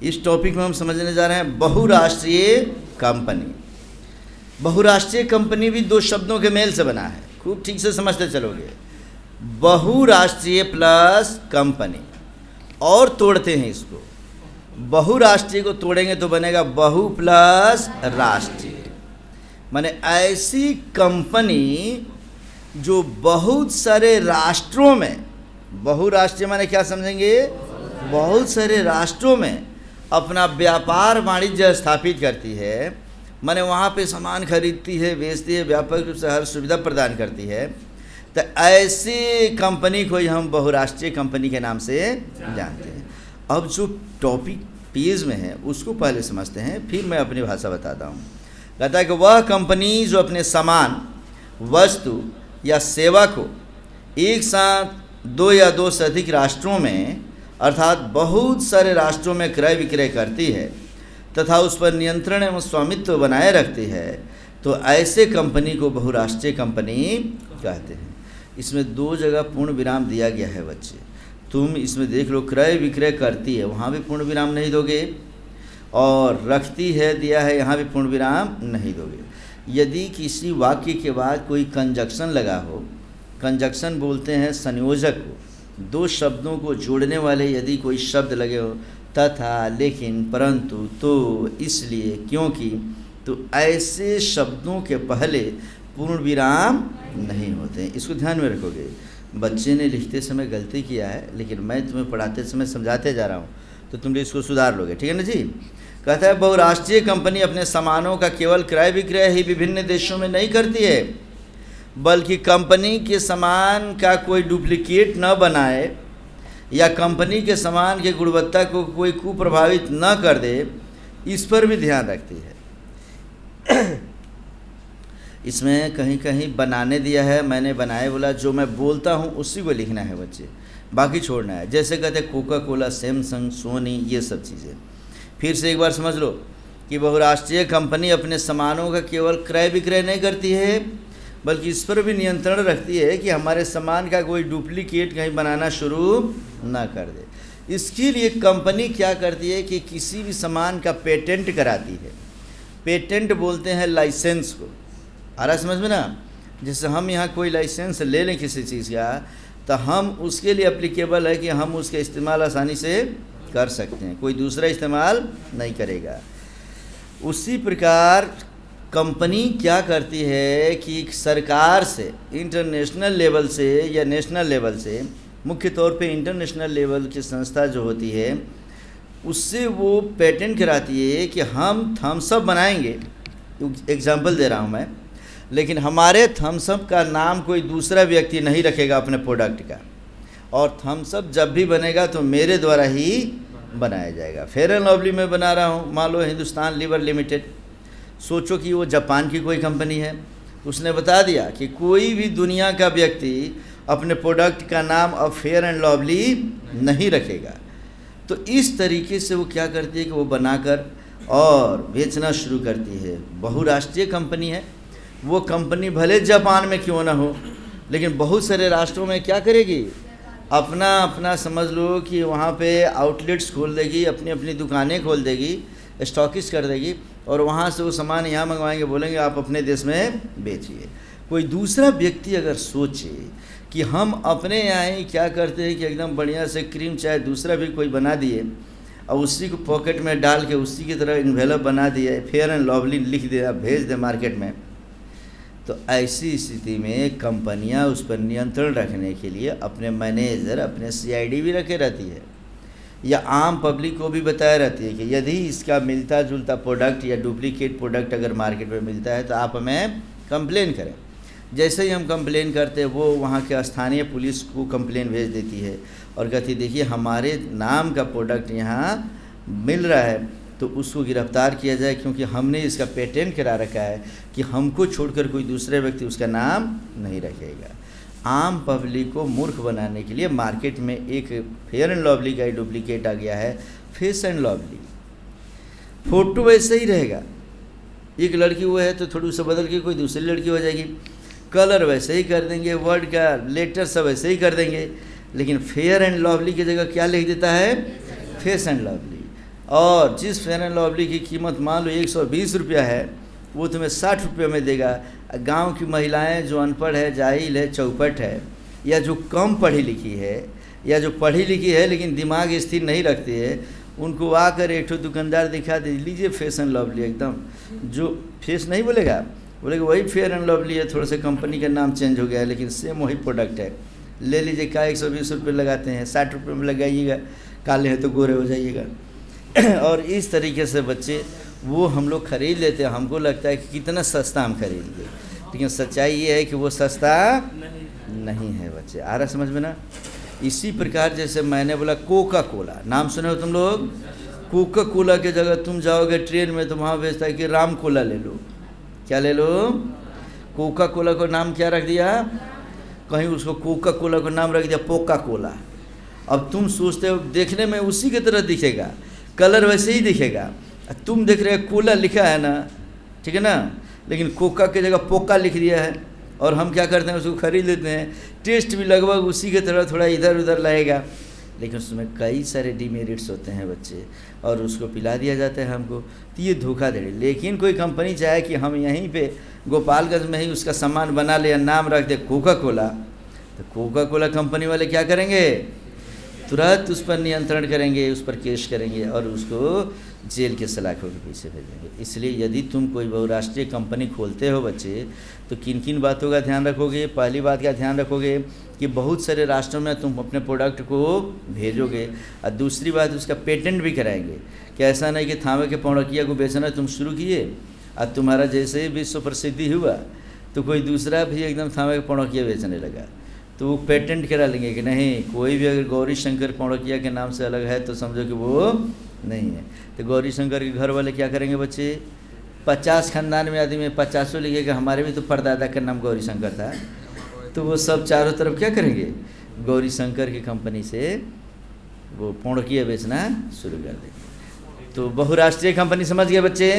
इस टॉपिक में हम समझने जा रहे हैं बहुराष्ट्रीय कंपनी। बहुराष्ट्रीय कंपनी भी दो शब्दों के मेल से बना है, खूब ठीक से समझते चलोगे। बहुराष्ट्रीय प्लस कंपनी, और तोड़ते हैं इसको, बहुराष्ट्रीय को तोड़ेंगे तो बनेगा बहु प्लस राष्ट्रीय। माने ऐसी कंपनी जो बहुत सारे राष्ट्रों में, बहुराष्ट्रीय माने क्या समझेंगे, बहुत सारे राष्ट्रों में अपना व्यापार वाणिज्य स्थापित करती है, माने वहाँ पे सामान खरीदती है, बेचती है, व्यापक रूप से हर सुविधा प्रदान करती है। तो ऐसी कंपनी को ही हम बहुराष्ट्रीय कंपनी के नाम से जानते हैं। अब जो टॉपिक पेज में है उसको पहले समझते हैं, फिर मैं अपनी भाषा बताता हूँ। कहता है कि वह कंपनी जो अपने सामान, वस्तु या सेवा को एक साथ दो या दो से अधिक राष्ट्रों में अर्थात बहुत सारे राष्ट्रों में क्रय विक्रय करती है तथा उस पर नियंत्रण एवं स्वामित्व बनाए रखती है, तो ऐसे कंपनी को बहुराष्ट्रीय कंपनी कहते हैं। इसमें दो जगह पूर्ण विराम दिया गया है बच्चे, तुम इसमें देख लो, क्रय विक्रय करती है वहाँ भी पूर्ण विराम नहीं दोगे, और रखती है दिया है यहाँ भी पूर्ण विराम नहीं दोगे। यदि किसी वाक्य के बाद कोई कंजक्शन लगा हो, कंजक्शन बोलते हैं संयोजक को, दो शब्दों को जोड़ने वाले यदि कोई शब्द लगे हो, तथा, लेकिन, परंतु, तो, इसलिए, क्योंकि, तो ऐसे शब्दों के पहले पूर्ण विराम नहीं होते हैं। इसको ध्यान में रखोगे। बच्चे ने लिखते समय गलती किया है, लेकिन मैं तुम्हें पढ़ाते समय समझाते जा रहा हूँ, तो तुम इसको सुधार लोगे, ठीक है ना जी। कहता है बहुराष्ट्रीय कंपनी अपने सामानों का केवल क्रय विक्रय ही विभिन्न देशों में नहीं करती है, बल्कि कंपनी के सामान का कोई डुप्लीकेट न बनाए या कंपनी के सामान की गुणवत्ता को कोई कुप्रभावित न कर दे, इस पर भी ध्यान रखती है। इसमें कहीं कहीं बनाने दिया है, मैंने बनाए बोला, जो मैं बोलता हूँ उसी को लिखना है बच्चे, बाकी छोड़ना है। जैसे कहते हैं कोका कोला, सैमसंग, सोनी, ये सब चीज़ें। फिर से एक बार समझ लो कि बहुराष्ट्रीय कंपनी अपने सामानों का केवल क्रय विक्रय नहीं करती है, बल्कि इस पर भी नियंत्रण रखती है कि हमारे सामान का कोई डुप्लीकेट कहीं बनाना शुरू ना कर दे। इसके लिए कंपनी क्या करती है कि किसी भी सामान का पेटेंट कराती है। पेटेंट बोलते हैं लाइसेंस को, आ रहा समझ में ना। जैसे हम यहाँ कोई लाइसेंस ले लें किसी चीज़ का, तो हम उसके लिए एप्लीकेबल है कि हम उसका इस्तेमाल आसानी से कर सकते हैं, कोई दूसरा इस्तेमाल नहीं करेगा। उसी प्रकार कंपनी क्या करती है कि सरकार से, इंटरनेशनल लेवल से या नेशनल लेवल से, मुख्य तौर पे इंटरनेशनल लेवल की संस्था जो होती है, उससे वो पेटेंट कराती है कि हम थम्स अप बनाएंगे, एग्जांपल दे रहा हूँ मैं, लेकिन हमारे थम्स अप का नाम कोई दूसरा व्यक्ति नहीं रखेगा अपने प्रोडक्ट का, और थम्स अप जब भी बनेगा तो मेरे द्वारा ही बनाया जाएगा। फेयर एंड लवली में बना रहा हूँ, मान लो हिंदुस्तान लीवर लिमिटेड, सोचो कि वो जापान की कोई कंपनी है, उसने बता दिया कि कोई भी दुनिया का व्यक्ति अपने प्रोडक्ट का नाम अब फेयर एंड लवली नहीं रखेगा। तो इस तरीके से वो क्या करती है कि वो बनाकर और बेचना शुरू करती है। बहुराष्ट्रीय कंपनी है, वो कंपनी भले जापान में क्यों ना हो, लेकिन बहुत सारे राष्ट्रों में क्या करेगी, अपना अपना समझ लो कि वहाँ पे आउटलेट्स खोल देगी, अपनी अपनी दुकानें खोल देगी, स्टॉकिस्ट कर देगी, और वहाँ से वो सामान यहाँ मंगवाएंगे, बोलेंगे आप अपने देश में बेचिए। कोई दूसरा व्यक्ति अगर सोचे कि हम अपने यहाँ ही क्या करते हैं कि एकदम बढ़िया से क्रीम चाहे दूसरा भी कोई बना दिए और उसी को पॉकेट में डाल के उसी की तरह इन्वेलप बना दिया, फेयर एंड लवली लिख दिया, भेज दे मार्केट में, तो ऐसी स्थिति में कंपनियां उस पर नियंत्रण रखने के लिए अपने मैनेजर, अपने CID भी रखे रहती है, या आम पब्लिक को भी बताया रहती है कि यदि इसका मिलता जुलता प्रोडक्ट या डुप्लीकेट प्रोडक्ट अगर मार्केट में मिलता है तो आप हमें कंप्लेन करें। जैसे ही हम कंप्लेन करते हैं, वो वहाँ के स्थानीय पुलिस को कंप्लेन भेज देती है और कहती है देखिए हमारे नाम का प्रोडक्ट यहाँ मिल रहा है, तो उसको गिरफ्तार किया जाए, क्योंकि हमने इसका पेटेंट करा रखा है कि हमको छोड़कर कोई दूसरे व्यक्ति उसका नाम नहीं रखेगा। आम पब्लिक को मूर्ख बनाने के लिए मार्केट में एक फेयर एंड लवली का ही डुप्लीकेट आ गया है, फेस एंड लवली। फोटो वैसे ही रहेगा, एक लड़की वो है तो थोड़ी उसे बदल के कोई दूसरी लड़की हो जाएगी, कलर वैसे ही कर देंगे, वर्ड का लेटर सब वैसे ही कर देंगे, लेकिन फेयर एंड लवली की जगह क्या लिख देता है, फेस एंड लवली। और जिस फेयर एंड लवली की कीमत मान लो 120 रुपया है, वो तुम्हें 60 रुपये में देगा। गांव की महिलाएं जो अनपढ़ है, जाहिल है, चौपट है, या जो कम पढ़ी लिखी है, या जो पढ़ी लिखी है लेकिन दिमाग स्थिर नहीं रखती है, उनको आकर एक ठो दुकानदार दिखा दे, लीजिए फेयर एंड लवली, एकदम जो फेस नहीं बोलेगा, बोलेगा वही फेयर एंड लवली है, थोड़ा सा कंपनी का नाम चेंज हो गया है लेकिन सेम वही प्रोडक्ट है, ले लीजिए। क्या 120 रुपये लगाते हैं, 60 रुपये में लगाइएगा, काले हैं तो गोरे हो जाइएगा। और इस तरीके से बच्चे वो हम लोग खरीद लेते हैं, हमको लगता है कि कितना सस्ता हम खरीद लिए, लेकिन सच्चाई ये है कि वो सस्ता नहीं है बच्चे। आ रहा समझ में ना? इसी प्रकार जैसे मैंने बोला कोका कोला, नाम सुने हो तुम लोग? कोका कोला के जगह तुम जाओगे ट्रेन में तो वहाँ बेचता है कि राम कोला ले लो। क्या ले लो? कोका कोला को नाम क्या रख दिया? कहीं उसको कोका कोला को नाम रख दिया पोका कोला। अब तुम सोचते हो देखने में उसी की तरह दिखेगा, कलर वैसे ही दिखेगा, तुम देख रहे हो कोला लिखा है ना, ठीक है ना, लेकिन कोका की जगह पोका लिख दिया है, और हम क्या करते हैं उसको खरीद लेते हैं। टेस्ट भी लगभग उसी की तरह थोड़ा इधर उधर लगेगा, लेकिन उसमें कई सारे डिमेरिट्स होते हैं बच्चे, और उसको पिला दिया जाता है हमको, तो ये धोखाधड़ी। लेकिन कोई कंपनी चाहे कि हम यहीं पे गोपालगंज में ही उसका सामान बना ले, नाम रख दे कोका कोला, तो कोका कोला कंपनी वाले क्या करेंगे? तुरंत उस पर नियंत्रण करेंगे, उस पर केस करेंगे और उसको जेल के सलाखों के पीछे भेजेंगे। इसलिए यदि तुम कोई बहुराष्ट्रीय कंपनी खोलते हो बच्चे, तो किन किन बातों का ध्यान रखोगे? पहली बात का ध्यान रखोगे कि बहुत सारे राष्ट्रों में तुम अपने प्रोडक्ट को भेजोगे, और दूसरी बात उसका पेटेंट भी कराएंगे कि ऐसा नहीं कि थामे के पौड़किया को बेचना तुम शुरू किए और तुम्हारा जैसे ही विश्व प्रसिद्धि हुआ तो कोई दूसरा भी एकदम थामे के पौड़किया बेचने लगा, तो वो पेटेंट करा लेंगे कि नहीं, कोई भी अगर गौरी शंकर पौड़किया के नाम से अलग है तो समझो कि वो नहीं है। तो गौरी शंकर के घर वाले क्या करेंगे बच्चे? 50 खानदान में आदमी 50 लिखेगा, हमारे भी तो परदादा का नाम गौरी शंकर था, तो वो सब चारों तरफ क्या करेंगे? गौरी शंकर की कंपनी से वो पौड़किया बेचना शुरू कर देंगे। तो बहुराष्ट्रीय कंपनी समझ गए बच्चे?